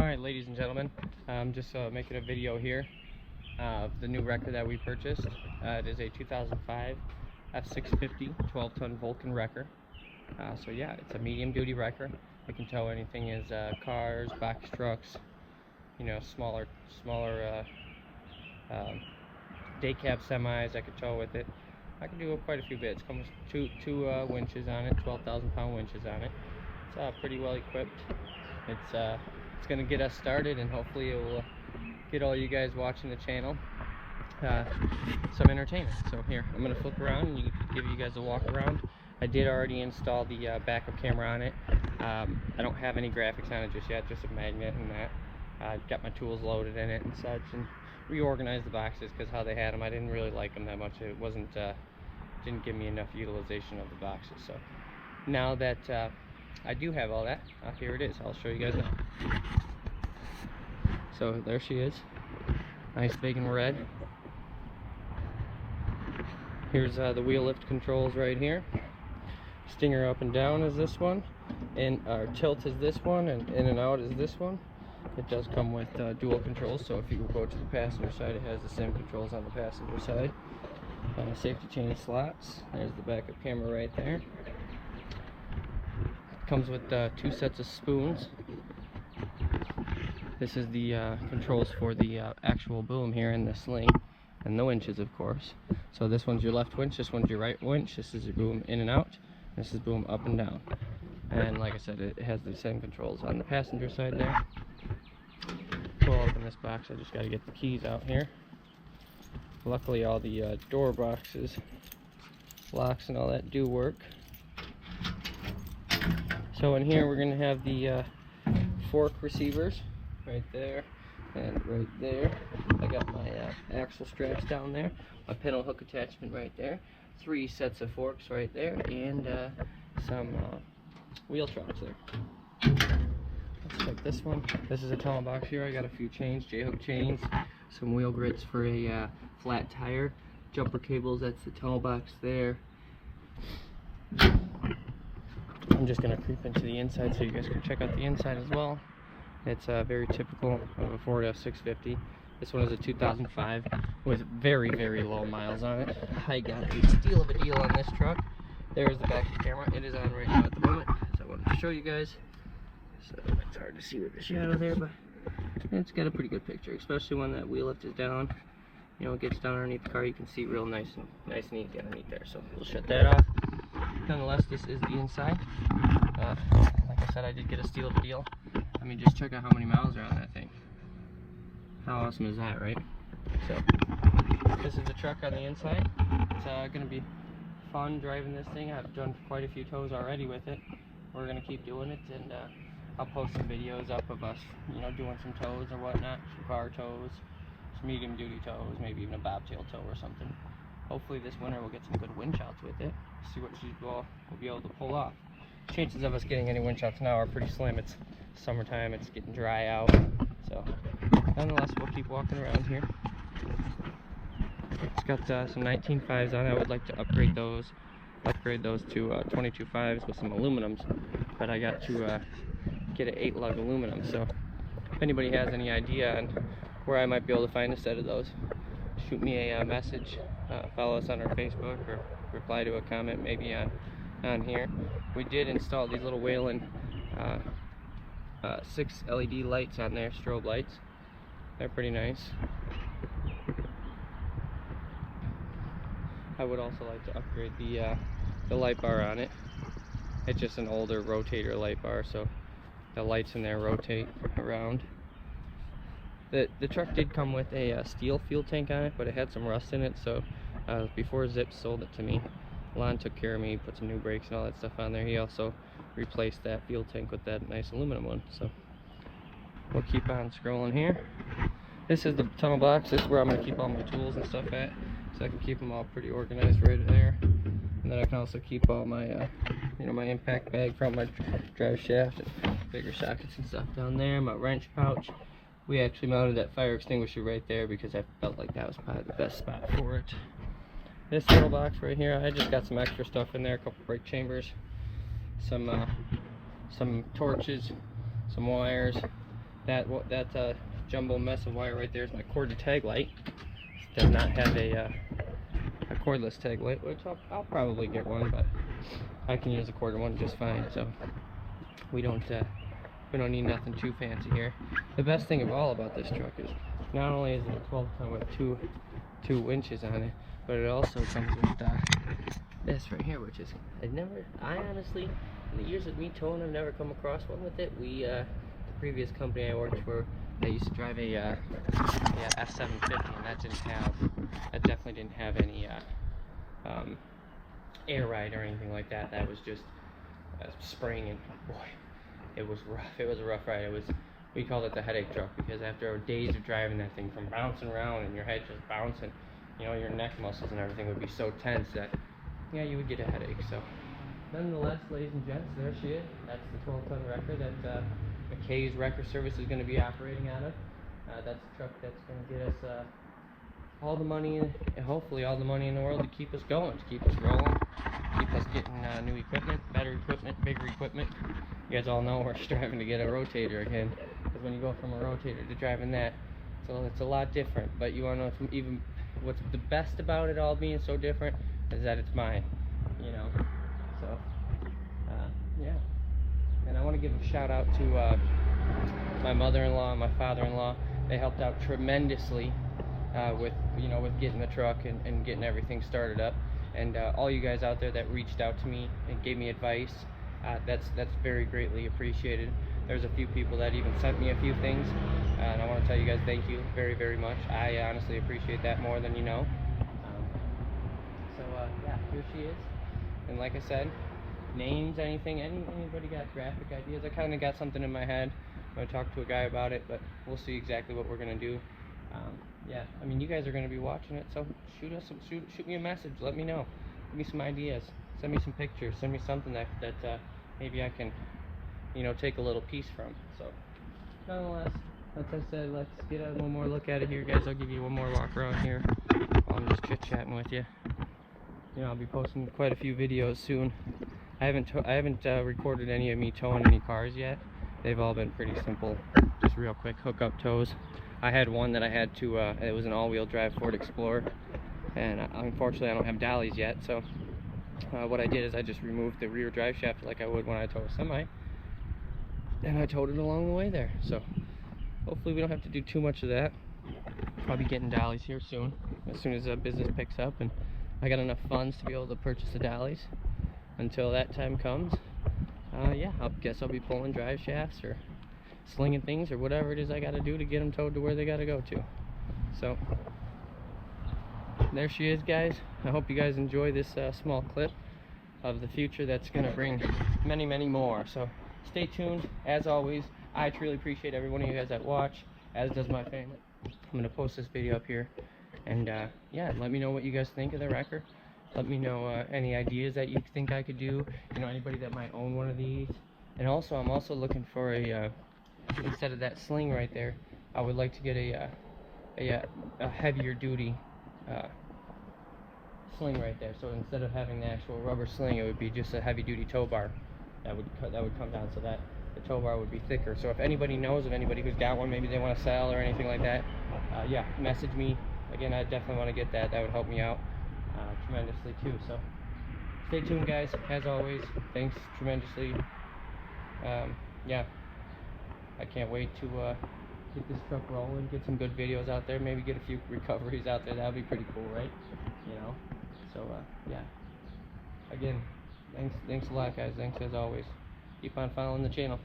Alright, ladies and gentlemen, I'm just making a video here of the new wrecker that we purchased. It is a 2005 F650 12-ton Vulcan wrecker. So yeah, it's a medium duty wrecker. It can tow anything as cars, box trucks, you know, smaller day cab semis I could tow with it. I can do quite a few bits. Comes with two winches on it, 12,000 pound winches on it. It's pretty well equipped. It's going to get us started, and hopefully it will get all you guys watching the channel some entertainment. So here, I'm going to flip around and give you guys a walk around. I did already install the backup camera on it. I don't have any graphics on it just yet, just a magnet and that. I've got my tools loaded in it and such, and reorganized the boxes because how they had them, I didn't really like them that much. It wasn't didn't give me enough utilization of the boxes. So now that I do have all that, here it is. I'll show you guys now. So there she is, nice big and red. Here's the wheel lift controls right here. Stinger up and down is this one, and our tilt is this one, and in and out is this one. It does come with dual controls, so if you go to the passenger side, it has the same controls on the passenger side. Safety chain slots. There's the backup camera right there. Comes with 2 sets of spoons. This is the controls for the actual boom here in the sling, and the winches, of course. So this one's your left winch, this one's your right winch. This is your boom in and out. This is boom up and down. And like I said, it has the same controls on the passenger side there. Pull open this box. I just got to get the keys out here. Luckily, all the door boxes, locks, and all that do work. So in here, we're going to have the fork receivers right there and right there. I got my axle straps down there, my pedal hook attachment right there, 3 sets of forks right there, and some wheel tracks there. Let's check this one. This is a tunnel box here. I got a few chains, J-hook chains, some wheel grits for a flat tire, jumper cables. That's the tunnel box there. I'm just going to creep into the inside so you guys can check out the inside as well. It's very typical of a Ford F650. This one is a 2005 with very, very low miles on it. I got a steal of a deal on this truck. There's the back camera. It is on right now at the moment, so I wanted to show you guys. So it's hard to see with the shadow there, but it's got a pretty good picture, especially when that wheel lift is down. You know, it gets down underneath the car, you can see real nice and easy underneath there. So we'll shut that off. Nonetheless, this is the inside. Like I said, I did get a steal of a deal. I mean, just check out how many miles are on that thing. How awesome is that, right? So this is the truck on the inside. It's going to be fun driving this thing. I've done quite a few tows already with it. We're going to keep doing it, and I'll post some videos up of us, you know, doing some tows or whatnot, some car tows, some medium duty tows, maybe even a bobtail tow or something. Hopefully this winter we'll get some good winch outs with it. See what she will be able to pull off. Chances of us getting any winch outs now are pretty slim. It's summertime, it's getting dry out. So nonetheless, we'll keep walking around here. It's got some 19.5s on it. I would like to upgrade those to 22.5s with some aluminums, but I got to get an 8-lug aluminum. So if anybody has any idea on where I might be able to find a set of those, shoot me a message, follow us on our Facebook, or reply to a comment maybe on here. We did install these little Whalen 6 LED lights on there, strobe lights. They're pretty nice. I would also like to upgrade the light bar on it. It's just an older rotator light bar, so the lights in there rotate around. The truck did come with a steel fuel tank on it, but it had some rust in it, so before Zip sold it to me, Lon took care of me, put some new brakes and all that stuff on there. He also replaced that fuel tank with that nice aluminum one. So we'll keep on scrolling here. This is the tunnel box. This is where I'm going to keep all my tools and stuff at, so I can keep them all pretty organized right there. And then I can also keep all my you know, my impact bag from my drive shaft and bigger sockets and stuff down there. My wrench pouch. We actually mounted that fire extinguisher right there because I felt like that was probably the best spot for it. This little box right here, I just got some extra stuff in there, a couple brake chambers, some torches, some wires, that jumbo mess of wire right there is my corded tag light. It does not have a cordless tag light, which I'll probably get one, but I can use a corded one just fine. So we don't need nothing too fancy here. The best thing of all about this truck is not only is it a 12-ton with two winches on it, but it also comes with this right here, which is I honestly, in the years of me towing, I've never come across one with it. The previous company I worked for, I used to drive a F750, and that definitely didn't have any air ride or anything like that. That was just spring, and boy, it was rough. It was a rough ride. We called it the headache truck, because after days of driving that thing, from bouncing around and your head just bouncing, your neck muscles and everything would be so tense that, yeah, you would get a headache. So, nonetheless, ladies and gents, there she is. That's the 12-ton wrecker that McKay's Wrecker Service is going to be operating out of. That's a truck that's going to get us all the money, hopefully all the money in the world to keep us going, to keep us rolling, keep us getting new equipment, better equipment, bigger equipment. You guys all know we're striving to get a rotator again, because when you go from a rotator to driving that, so it's a lot different. But you want to know what's the best about it all being so different is that it's mine, So yeah, and I want to give a shout out to my mother-in-law and my father-in-law. They helped out tremendously with getting the truck and getting everything started up. And all you guys out there that reached out to me and gave me advice, that's very greatly appreciated. There's a few people that even sent me a few things, and I want to tell you guys thank you very, very much. I honestly appreciate that more than you know. Yeah, here she is. And like I said, names, anybody got graphic ideas? I kind of got something in my head. I'm going to talk to a guy about it, but we'll see exactly what we're going to do. Yeah, I mean, you guys are going to be watching it, so shoot me a message. Let me know. Give me some ideas. Send me some pictures. Send me something that maybe I can, take a little piece from. So, nonetheless, like I said, let's get one more look at it here, guys. I'll give you one more walk around here while I'm just chit-chatting with you. I'll be posting quite a few videos soon. I haven't recorded any of me towing any cars yet. They've all been pretty simple, just real quick hookup tows. I had one that I had to, it was an all-wheel drive Ford Explorer, and unfortunately I don't have dollies yet, so what I did is I just removed the rear drive shaft like I would when I tow a semi, and I towed it along the way there. So hopefully we don't have to do too much of that. I'll be getting dollies here soon as business picks up and I got enough funds to be able to purchase the dollies. Until that time comes, yeah, I guess I'll be pulling drive shafts or slinging things or whatever it is I got to do to get them towed to where they got to go to. So there she is, guys. I hope you guys enjoy this small clip of the future that's going to bring many, many more. So stay tuned. As always, I truly appreciate every one of you guys that watch, as does my family. I'm going to post this video up here, and yeah, let me know what you guys think of the wrecker. Let me know any ideas that you think I could do. Anybody that might own one of these. And also, I'm also looking for a instead of that sling right there, I would like to get a heavier duty sling right there. So instead of having the actual rubber sling, it would be just a heavy duty tow bar that would come down, so that the tow bar would be thicker. So if anybody knows of anybody who's got one, maybe they want to sell or anything like that, yeah, message me. Again, I definitely want to get that. That would help me out tremendously too. So stay tuned, guys. As always, thanks tremendously. Yeah, I can't wait to get this truck rolling, get some good videos out there, maybe get a few recoveries out there. That would be pretty cool, right? So yeah, again, thanks a lot, guys. Thanks as always. Keep on following the channel.